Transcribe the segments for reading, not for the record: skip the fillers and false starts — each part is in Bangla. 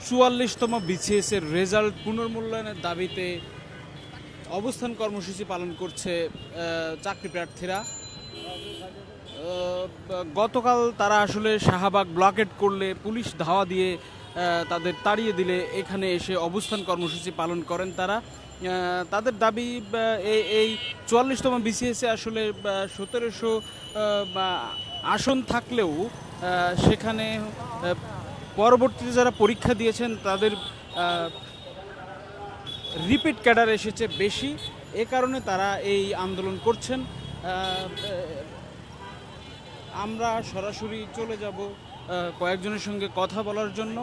44তম বিসিএস এর রেজাল্ট পুনর্মূল্যায়নের দাবিতে অবস্থান কর্মসূচি পালন করছে চাকরি প্রার্থীরা। গতকাল তারা আসলে শাহবাগ ব্লকেট করলে পুলিশ ধাওয়া দিয়ে তাদের তাড়িয়ে দিলে এখানে এসে অবস্থান কর্মসূচি পালন করেন তারা। তাদের দাবি এই 44তম বিসিএসে আসলে 1700 আসন থাকলেও সেখানে পরবর্তীতে যারা পরীক্ষা দিয়েছেন তাদের রিপিট ক্যাডার এসেছে বেশি, এ কারণে তারা এই আন্দোলন করছেন। আমরা সরাসরি চলে যাব কয়েকজনের সঙ্গে কথা বলার জন্য।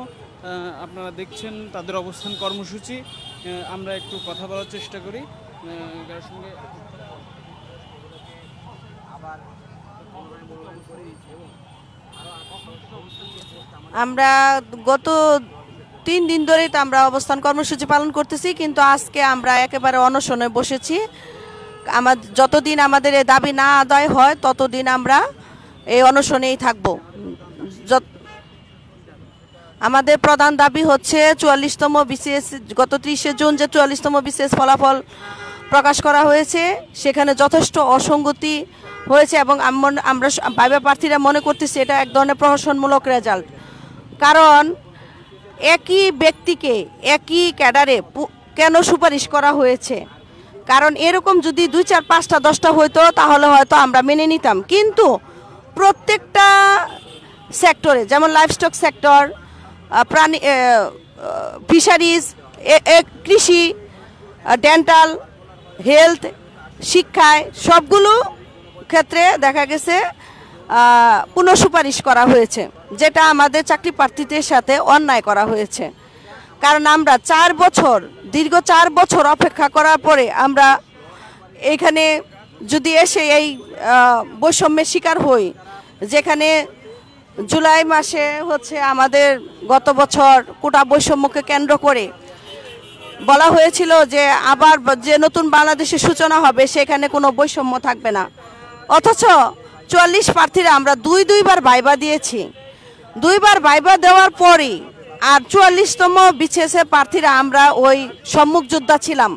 আপনারা দেখছেন তাদের অবস্থান কর্মসূচি, আমরা একটু কথা বলার চেষ্টা করি কার সঙ্গে। আমরা গত 3 দিন ধরেই তো আমরা অবস্থান কর্মসূচি পালন করতেছি, কিন্তু আজকে আমরা একেবারে অনশনে বসেছি। যতদিন আমাদের এই দাবি না আদায় হয় ততদিন আমরা এই অনশনেই থাকব। আমাদের প্রধান দাবি হচ্ছে 44তম বিসিএস, গত 30শে জুন যে 44তম বিসিএস ফলাফল প্রকাশ করা হয়েছে সেখানে যথেষ্ট অসঙ্গতি হয়েছে এবং আমরা ভাইবা প্রার্থীরা মনে করতেছি এটা এক ধরনের প্রহসনমূলক রেজাল্ট। কারণ একই ব্যক্তিকে একই ক্যাডারে কেন সুপারিশ করা হয়েছে? কারণ এরকম যদি 2, 4, 5টা 10টা হইতো তাহলে হয়তো আমরা মেনে নিতাম, কিন্তু প্রত্যেকটা সেক্টরে, যেমন লাইভস্টক সেক্টর, প্রাণী, ফিশারিজ, কৃষি, ডেন্টাল, হেলথ, শিক্ষায় সবগুলো ক্ষেত্রে দেখা গেছে পুনঃসুপারিশ করা হয়েছে, যেটা আমাদের চাকরি প্রার্থীদের সাথে অন্যায় করা হয়েছে। কারণ আমরা দীর্ঘ 4 বছর অপেক্ষা করার পরে আমরা এখানে যদি এসে এই বৈষম্যের শিকার হই, যেখানে জুলাই মাসে হচ্ছে আমাদের গত বছর কোটা বৈষম্যকে কেন্দ্র করে বলা হয়েছিল যে আবার যে নতুন বাংলাদেশের সূচনা হবে সেখানে কোনো বৈষম্য থাকবে না, অথচ 44 প্রার্থীরা আমরা দুইবার ভাইবা দিয়েছি। 2বার ভাইবা দেওয়ার পরই আর 44তম বিসিএসের প্রার্থীরা আমরা ওই সম্মুখ যোদ্ধা ছিলাম,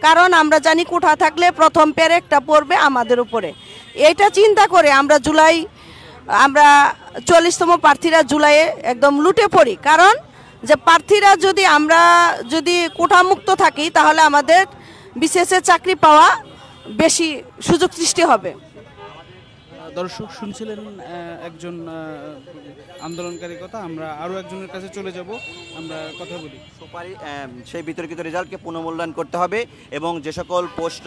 কারণ আমরা জানি কোঠা থাকলে প্রথম পেরেকটা পড়বে আমাদের উপরে। এটা চিন্তা করে আমরা 44তম প্রার্থীরা জুলাইয়ে একদম লুটে পড়ি, কারণ যে প্রার্থীরা আমরা যদি কোঠামুক্ত থাকি তাহলে আমাদের বিসিএসের চাকরি পাওয়া বেশি সুযোগ সৃষ্টি হবে। দর্শক শুনছিলেন একজন আন্দোলনকারী কথা। আমরা আরও একজনের কাছে চলে যাব, আমরা কথা বলি। সেই বিতর্কিত রেজাল্টকে পুনর্মূল্যায়ন করতে হবে এবং যে সকল পোস্ট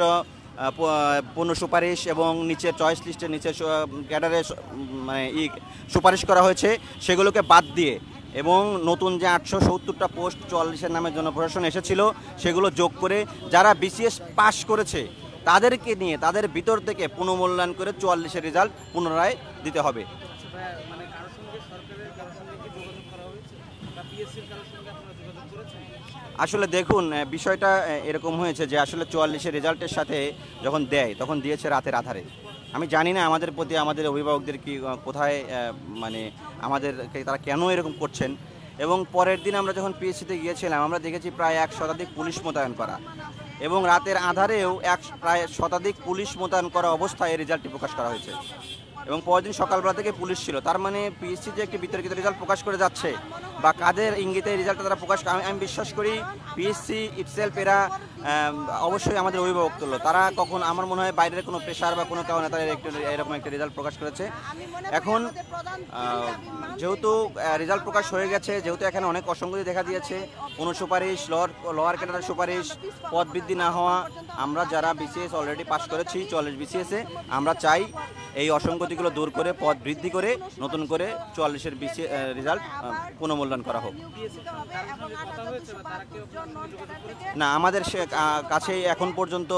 পুনঃসুপারিশ এবং নিচের চয়েস লিস্টের নিচে ক্যাডারে মানে সুপারিশ করা হয়েছে সেগুলোকে বাদ দিয়ে এবং নতুন যে 870টা পোস্ট 44-এর নামে জনপ্রশাসন এসেছিল সেগুলো যোগ করে যারা বিসিএস পাশ করেছে তাদেরকে নিয়ে তাদের ভিতর থেকে পুনর্মূল্যায়ন করে 44-এর রেজাল্ট পুনরায় দিতে হবে। আসলে দেখুন, বিষয়টা এরকম হয়েছে যে আসলে 44-এর রেজাল্টের সাথে যখন দেয় তখন দিয়েছে রাতের আধারে। আমি জানি না আমাদের প্রতি আমাদের অভিভাবকদের কি কোথায় মানে আমাদেরকে তারা কেন এরকম করছেন। এবং পরের দিন আমরা যখন পিএসসিতে গিয়েছিলাম আমরা দেখেছি প্রায় 1 শতাধিক পুলিশ মোতায়েন করা এবং রাতের আধারেও প্রায় শতাধিক পুলিশ মোতায়েন করা অবস্থায় এই রেজাল্টটি প্রকাশ করা হয়েছে এবং পরের দিন সকালবেলা থেকে পুলিশ ছিল। তার মানে পিএসসি যে একটি বিতর্কিত রেজাল্ট প্রকাশ করে যাচ্ছে বা কাদের ইঙ্গিতে এই রেজাল্টটা তারা প্রকাশ, আমি বিশ্বাস করি পিএসসি ইটসেলফ এরা অবশ্যই আমাদের অভিভাবক তুললো। তারা কখন আমার মনে হয় বাইরের কোনো প্রেশার বা কোনো কারণে তারা এরকম একটা রেজাল্ট প্রকাশ করেছে। এখন যেহেতু রেজাল্ট প্রকাশ হয়ে গেছে, যেহেতু এখানে অনেক অসঙ্গতি দেখা দিয়েছে, কোনো সুপারিশ লোয়ার ক্যাডারের সুপারিশ, পদ বৃদ্ধি না হওয়া, আমরা যারা বিসিএস অলরেডি পাস করেছি 44 বিসিএসে আমরা চাই এই অসঙ্গতিগুলো দূর করে পদ বৃদ্ধি করে নতুন করে 44-এর রেজাল্ট পুনর্মূল্যায়ন করা হোক। না, আমাদের কাছে এখন পর্যন্ত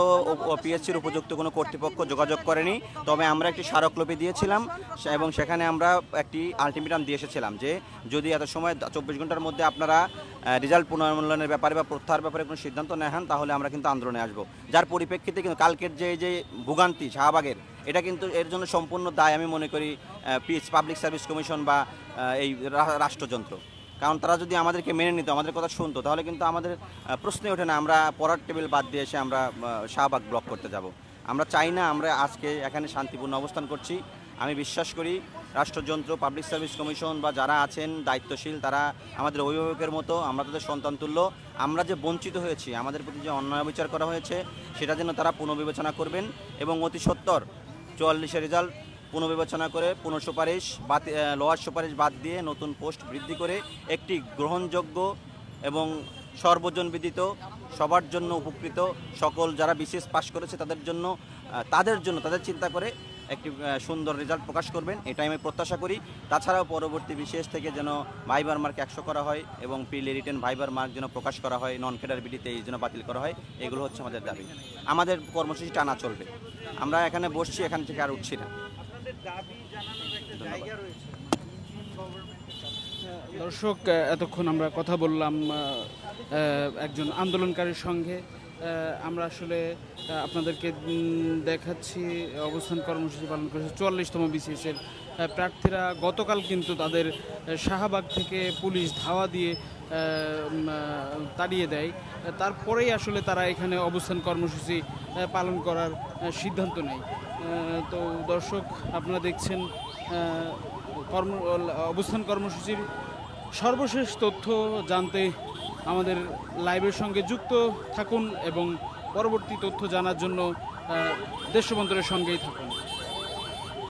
পিএসসির উপযুক্ত কোনো কর্তৃপক্ষ যোগাযোগ করেনি, তবে আমরা একটি স্মারকলিপি দিয়েছিলাম এবং সেখানে আমরা একটি আলটিমেটাম দিয়ে এসেছিলাম যে যদি এত সময় 24 ঘন্টার মধ্যে আপনারা রেজাল্ট পুনর্মূল্যায়নের ব্যাপারে বা প্রত্যাহার ব্যাপারে কোনো সিদ্ধান্ত নেন তাহলে আমরা কিন্তু আন্দোলনে আসবো। যার পরিপ্রেক্ষিতে কিন্তু কালকের যে ভোগান্তি শাহবাগের, এটা কিন্তু এর জন্য সম্পূর্ণ দায় আমি মনে করি পাবলিক সার্ভিস কমিশন বা এই রাষ্ট্রযন্ত্র। কারণ তারা যদি আমাদেরকে মেনে নিত, আমাদের কথা শুনতো, তাহলে কিন্তু আমাদের প্রশ্নই ওঠে না আমরা পড়ার টেবিল বাদ দিয়ে এসে আমরা শাহবাগ ব্লক করতে যাব। আমরা চাই না। আমরা আজকে এখানে শান্তিপূর্ণ অবস্থান করছি। আমি বিশ্বাস করি রাষ্ট্রযন্ত্র, পাবলিক সার্ভিস কমিশন বা যারা আছেন দায়িত্বশীল, তারা আমাদের অভিভাবকের মতো, আমরা তাদের সন্তান তুল্য। আমরা যে বঞ্চিত হয়েছি, আমাদের প্রতি যে অন্যায় বিচার করা হয়েছে, সেটা যেন তারা পুনর্বিবেচনা করবেন এবং অতি সত্বর 44-এর রেজাল্ট পুনর্বিবেচনা করে পুনঃসুপারিশ লোয়ার সুপারিশ বাদ দিয়ে নতুন পোস্ট বৃদ্ধি করে একটি গ্রহণযোগ্য এবং সর্বজন বিদিত, সবার জন্য উপকৃত, সকল যারা বিসিএস পাশ করেছে তাদের চিন্তা করে একটি সুন্দর রেজাল্ট প্রকাশ করবেন, এটাই আমি প্রত্যাশা করি। তাছাড়াও পরবর্তী বিসিএস থেকে যেন ভাইবার মার্ক 100 করা হয় এবং প্রিলি রিটেন ভাইবার মার্ক যেন প্রকাশ করা হয়, নন ক্যাডার বিডিতে এই যেন বাতিল করা হয়। এগুলো হচ্ছে আমাদের দাবি। আমাদের কর্মসূচি টানা চলবে। আমরা এখানে বসছি, এখান থেকে আর উঠছি না। দর্শক, এতক্ষণ আমরা কথা বললাম একজন আন্দোলনকারীর সঙ্গে। আমরা আসলে আপনাদেরকে দেখাচ্ছি অবস্থান কর্মসূচি পালন করেছে 44তম বিসিএসের প্রার্থীরা। গতকাল কিন্তু তাদের শাহবাগ থেকে পুলিশ ধাওয়া দিয়ে তাড়িয়ে দেয়। তারপরেই আসলে তারা এখানে অবস্থান কর্মসূচি পালন করার সিদ্ধান্ত নেয়। তো দর্শক, আপনারা দেখছেন অবস্থান কর্মসূচির সর্বশেষ তথ্য জানতে আমাদের লাইভের সঙ্গে যুক্ত থাকুন এবং পরবর্তী তথ্য জানার জন্য দেশবন্ধুরের সঙ্গেই থাকুন।